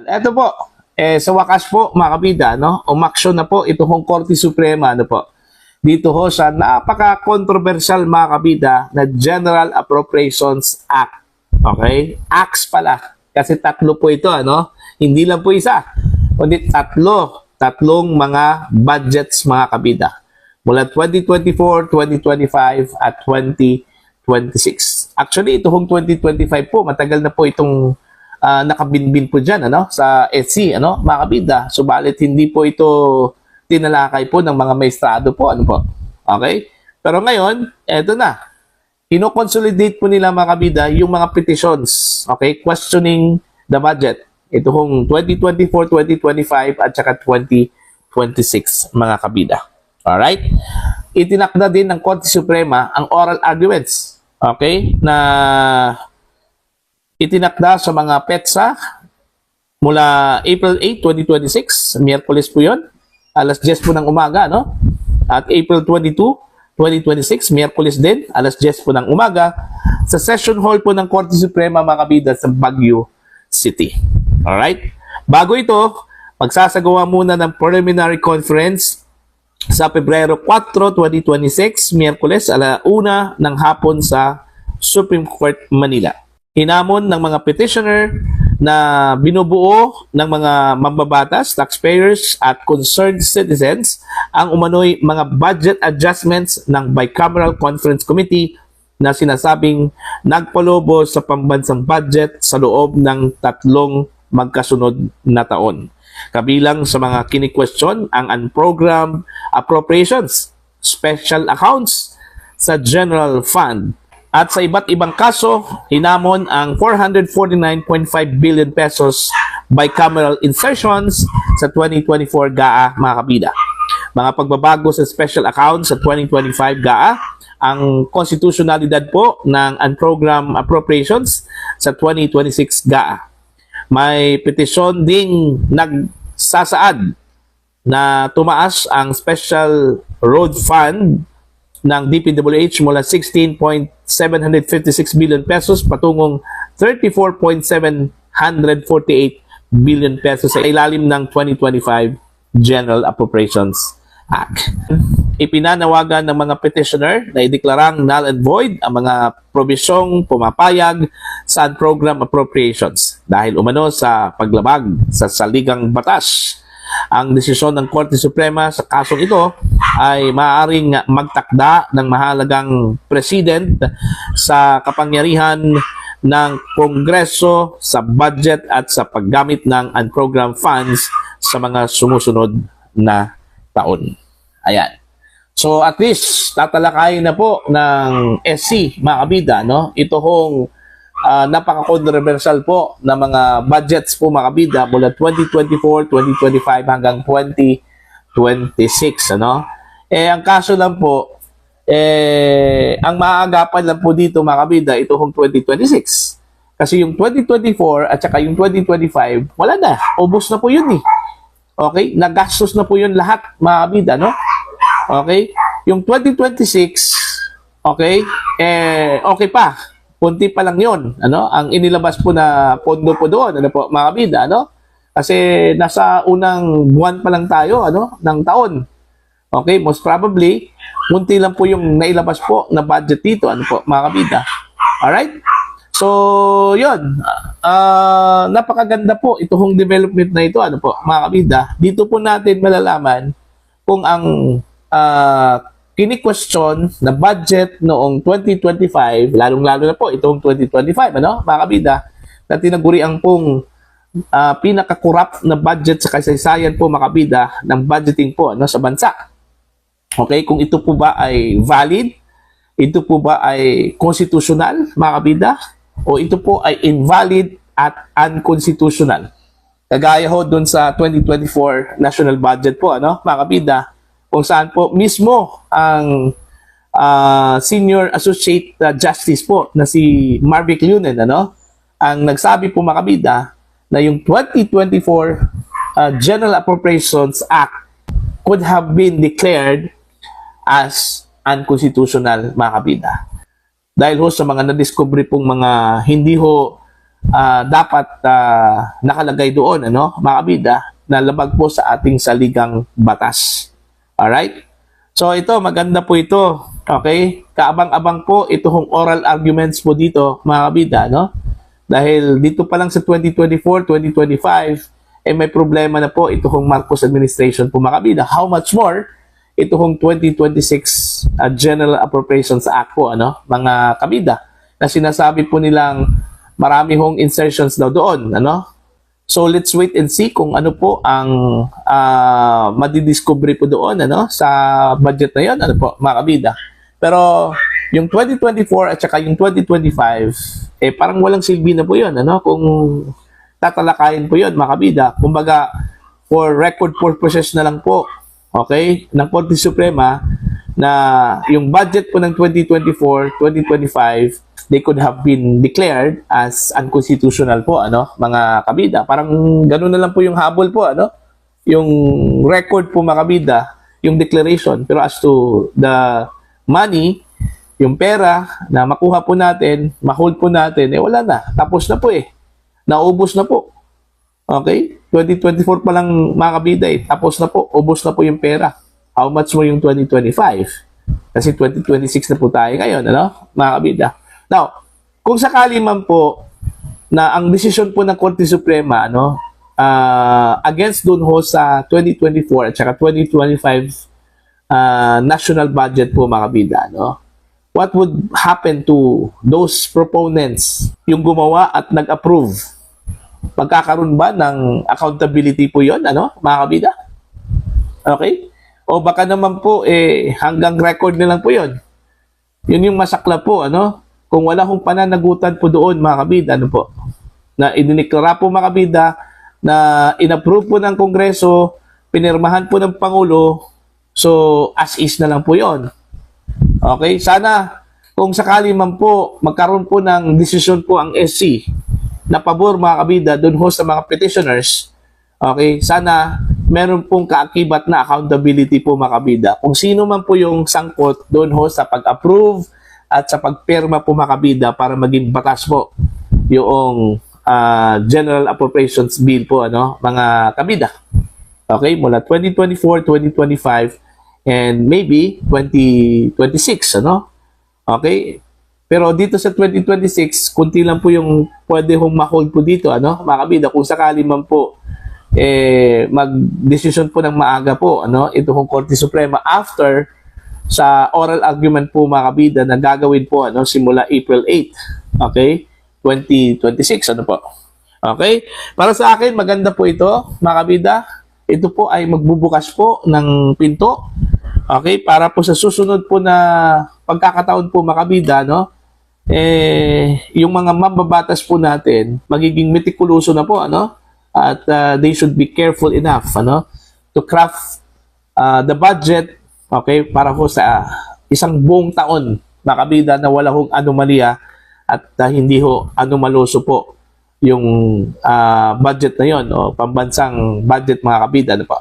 Eto po, sa wakas po mga kabida, no, umaksyon na po ito hong Korte Suprema, ano po, dito ho sa napaka-controversial mga kabida na General Appropriations Act. Okay? Acts pala. Kasi tatlo po ito, ano? Hindi lang po isa, kundi tatlong mga budgets mga kabida. Mula 2024, 2025, at 2026. Actually, ito hong 2025 po, matagal na po itong nakabinbin po dyan, ano, sa SC, ano, mga kabida. Subalit, hindi po ito tinalakay po ng mga maestrado po, ano po. Okay? Pero ngayon, eto na. Ino-consolidate po nila mga kabida yung mga petitions, okay, questioning the budget. Ito hong 2024, 2025, at saka 2026, mga kabida. Alright? Itinakda din ng Korte Suprema ang oral arguments, okay, na itinakda sa mga PETSA mula April 8, 2026, Miyerkules po yun, alas 10 po ng umaga, no? At April 22, 2026, Miyerkules din, alas 10 po ng umaga, sa session hall po ng Korte Suprema mga kabida sa Baguio City. Alright? Bago ito, magsasagawa muna ng preliminary conference sa Pebrero 4, 2026, Miyerkules, ala-una ng hapon sa Supreme Court, Manila. Hinamon ng mga petitioner na binubuo ng mga mambabatas, taxpayers at concerned citizens ang umano'y mga budget adjustments ng Bicameral Conference Committee na sinasabing nagpalobo sa pambansang budget sa loob ng tatlong magkasunod na taon. Kabilang sa mga kini-question ang unprogrammed appropriations, special accounts sa general fund. At sa iba't ibang kaso, hinamon ang 449.5 billion pesos bicameral insertions sa 2024 GAA mga kabida. Mga pagbabago sa special accounts sa 2025 GAA, ang konstitusyonalidad po ng unprogrammed appropriations sa 2026 GAA. May petisyon ding nagsasaad na tumaas ang special road fund ng DPWH mula 16.756 billion pesos patungong 34.748 billion pesos sa ilalim ng 2025 General Appropriations Act. Ipinanawagan ng mga petitioner na ideklarang null and void ang mga probisyong pumapayag sa unprogrammed appropriations dahil umano sa paglabag sa saligang batas. Ang desisyon ng Korte Suprema sa kasong ito ay maaaring magtakda ng mahalagang president sa kapangyarihan ng Kongreso sa budget at sa paggamit ng unprogrammed funds sa mga sumusunod na taon. Ayan. So at least tatalakayin na po ng SC mga kabida, no? Ito hong napaka-controversial po na mga budgets po mga kabida mula 2024, 2025 hanggang 2026, ano? Ang kaso lang po, ang maaagapan lang po dito mga kabida, ito hong 2026. Kasi yung 2024 at saka yung 2025, wala na. Ubos na po yun eh. Okay? Nagastos na po yun lahat mga kabida, no? Okay? Yung 2026, okay? Okay pa. Kunti pa lang yun, ano? Ang inilabas po na pondo po doon, ano po, mga kabida, ano? Kasi nasa unang buwan pa lang tayo, ano, ng taon. Okay, most probably, kunti lang po yung nailabas po na budget dito, ano po, mga kabida. Alright? So, yun. Napakaganda po itong development na ito, ano po, mga kabida. Dito po natin malalaman kung ang kini-question na budget noong 2025, lalong-lalo na po itong 2025, ano, mga kabida, na tinaguriang pong pinaka-corrupt na budget sa kasaysayan po, mga kabida, ng budgeting po, ano, sa bansa. Okay, kung ito po ba ay valid, ito po ba ay constitutional, mga kabida, o ito po ay invalid at unconstitutional. Kagaya ho dun sa 2024 national budget po, ano, mga kabida, kung saan po mismo ang Senior Associate Justice po na si Marvick Lunen, ano, ang nagsabi po mga kabida na yung 2024 General Appropriations Act could have been declared as unconstitutional mga kabida. Dahil ho sa mga nadiscovery pong mga hindi ho dapat nakalagay doon, ano, mga kabida, na labag po sa ating saligang batas. Alright? So ito, maganda po ito. Okay? Kaabang-abang po itong oral arguments po dito, mga kabida, no? Dahil dito pa lang sa 2024, 2025, may problema na po itong Marcos administration po, mga kabida. How much more itong 2026 General Appropriations Act po, ano, mga kabida, na sinasabi po nilang marami hong insertions daw doon, ano? So let's wait and see kung ano po ang madidiscovery po doon, ano, sa budget na yon, ano po, mga kabida. Pero yung 2024 at saka yung 2025, parang walang silbi na po yon, ano, kung tatalakayin po yon, mga kabida. Kumbaga, for record purposes na lang po, okay, ng Korte Suprema, na yung budget po ng 2024, 2025, they could have been declared as unconstitutional po, ano, mga kabida. Parang gano'n na lang po yung habol po, ano, yung record po, mga kabida, yung declaration. Pero as to the money, yung pera na makuha po natin, ma-hold po natin, wala na. Tapos na po Naubos na po. Okay? 2024 pa lang, mga kabida, tapos na po. Ubos na po yung pera. How much more yung 2025? Kasi 2026 na po tayo ngayon, ano, mga kabida. Now, kung sakali man po na ang desisyon po ng Korte Suprema, ano, against dun ho sa 2024 at saka 2025 national budget po, mga kabida, no? What would happen to those proponents yung gumawa at nag-approve? Magkakaroon ba ng accountability po yon, ano, mga kabida? Okay? O baka naman po, hanggang record na lang po yon. Yun yung masakla po, ano? Kung wala hong pananagutan po doon, mga kabida, ano po, na idiniklara po, mga kabida, na inapprove po ng Kongreso, pinirmahan po ng Pangulo, so as is na lang po yon. Okay? Sana, kung sakali man po, magkaroon po ng desisyon po ang SC na pabor, mga kabida, doon ho sa mga petitioners, okay? Sana meron pong kaakibat na accountability po, mga kabida. Kung sino man po yung sangkot doon ho sa pag-approve at sa pagpirma po, mga kabida, para maging batas po yung General Appropriations Bill po, ano, mga kabida. Okay? Mula 2024, 2025, and maybe 2026, ano? Okay? Pero dito sa 2026, kunti lang po yung pwede hong ma-hold po dito, ano, mga kabida. Kung sakali man po, mag-decision po ng maaga po, ano, ito hong Korte Suprema after sa oral argument po, mga kabida, na gagawin po, ano, simula April 8, okay, 2026, ano po. Okay? Para sa akin, maganda po ito, mga kabida. Ito po ay magbubukas po ng pinto, okay, para po sa susunod po na pagkakataon po, mga kabida, no, yung mga mambabatas po natin, magiging metikuloso na po, ano, at they should be careful enough, ano, to craft the budget, okay, para ho sa isang buong taon, mga kabida, na wala hong anomalya at hindi ho anomaloso po yung budget na yon, o pambansang budget, mga kabida, ano po.